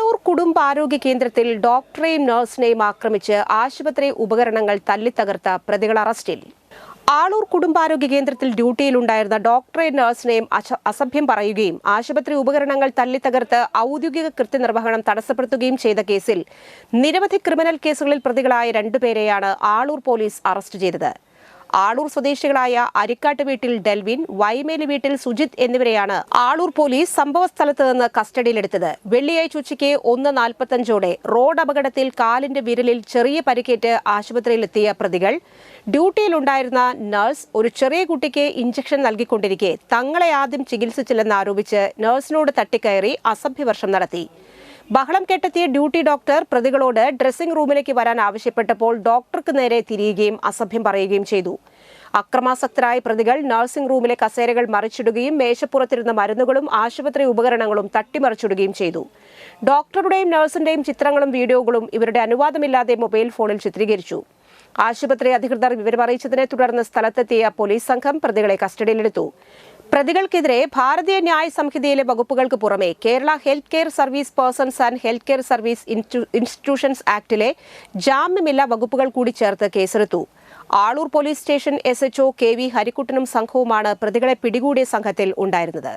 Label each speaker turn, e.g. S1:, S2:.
S1: ആളൂർ കുടുംബാരോഗ്യ കേന്ദ്രത്തിൽ ഡോക്ടറെയും നഴ്സിനെയും ആക്രമിച്ച് ആശുപത്രി ഉപകരണങ്ങൾ തല്ലിത്തകർത്ത പ്രതികൾ അറസ്റ്റിൽ. ആളൂർ കുടുംബാരോഗ്യ കേന്ദ്രത്തിൽ ഡ്യൂട്ടിയിലുണ്ടായിരുന്ന ഡോക്ടറെയും നഴ്സിനെയും അസഭ്യം പറയുകയും ആശുപത്രി ഉപകരണങ്ങൾ തല്ലിത്തകർത്ത് ഔദ്യോഗിക കൃത്യനിർവഹണം തടസ്സപ്പെടുത്തുകയും ചെയ്ത കേസിൽ നിരവധി ക്രിമിനൽ കേസുകളിൽ പ്രതികളായ 2 പേരെയാണ് ആളൂർ പോലീസ് അറസ്റ്റ് ചെയ്തത്. ആളൂർ സ്വദേശികളായ അരിക്കാട്ട് വീട്ടിൽ ഡെൽവിൻ, വൈമേലി വീട്ടിൽ സുജിത് എന്നിവരെയാണ് ആളൂർ പോലീസ് സംഭവസ്ഥലത്ത് നിന്ന് കസ്റ്റഡിയിലെടുത്തത്. വെള്ളിയാഴ്ച ഉച്ചയ്ക്ക് 1:45 റോഡ് അപകടത്തിൽ കാലിന്റെ വിരലിൽ ചെറിയ പരിക്കേറ്റ് ആശുപത്രിയിലെത്തിയ പ്രതികൾ ഡ്യൂട്ടിയിലുണ്ടായിരുന്ന നഴ്സ് ഒരു ചെറിയ കുട്ടിക്ക് ഇഞ്ചക്ഷൻ നൽകിക്കൊണ്ടിരിക്കെ തങ്ങളെ ആദ്യം ചികിത്സിച്ചില്ലെന്നാരോപിച്ച് നഴ്സിനോട് തട്ടിക്കയറി അസഭ്യവർഷം നടത്തി. ബഹളം കെട്ടെത്തിയ ഡ്യൂട്ടി ഡോക്ടർ പ്രതികളോട് ഡ്രസ്സിംഗ് റൂമിലേക്ക് വരാൻ ആവശ്യപ്പെട്ടപ്പോൾ ഡോക്ടർക്ക് നേരെ തിരിയുകയും അസഭ്യം പറയുകയും ചെയ്തു. അക്രമാസക്തരായ പ്രതികൾ നഴ്സിംഗ് റൂമിലെ കസേരകൾ മറിച്ചിടുകയും മേശപ്പുറത്തിരുന്ന മരുന്നുകളും ആശുപത്രി ഉപകരണങ്ങളും തട്ടിമറിച്ചിടുകയും ചെയ്തു. ഡോക്ടറുടെയും നഴ്സിന്റെയും ചിത്രങ്ങളും വീഡിയോകളും ഇവരുടെ അനുവാദമില്ലാതെ മൊബൈൽ ഫോണിൽ ചിത്രീകരിച്ചു. ആശുപത്രി അധികൃതർ വിവരമറിയിച്ചതിനെ തുടർന്ന് സ്ഥലത്തെത്തിയ പോലീസ് സംഘം പ്രതികളെ കസ്റ്റഡിയിലെടുത്തു. പ്രതികൾക്കെതിരെ ഭാരതീയ ന്യായ സംഹിതയിലെ വകുപ്പുകൾക്ക് പുറമെ Kerala health care service persons and health care service institutions ആക്ടിലെ ജാമ്യമില്ലാ വകുപ്പുകൾ കൂടി ചേർത്ത് കേസെടുത്തു. Aloor police station SHO KV ഹരിക്കുട്ടനും സംഘവുമാണ് പ്രതികളെ പിടികൂടിയ സംഘത്തിൽ ഉണ്ടായിരുന്നത്.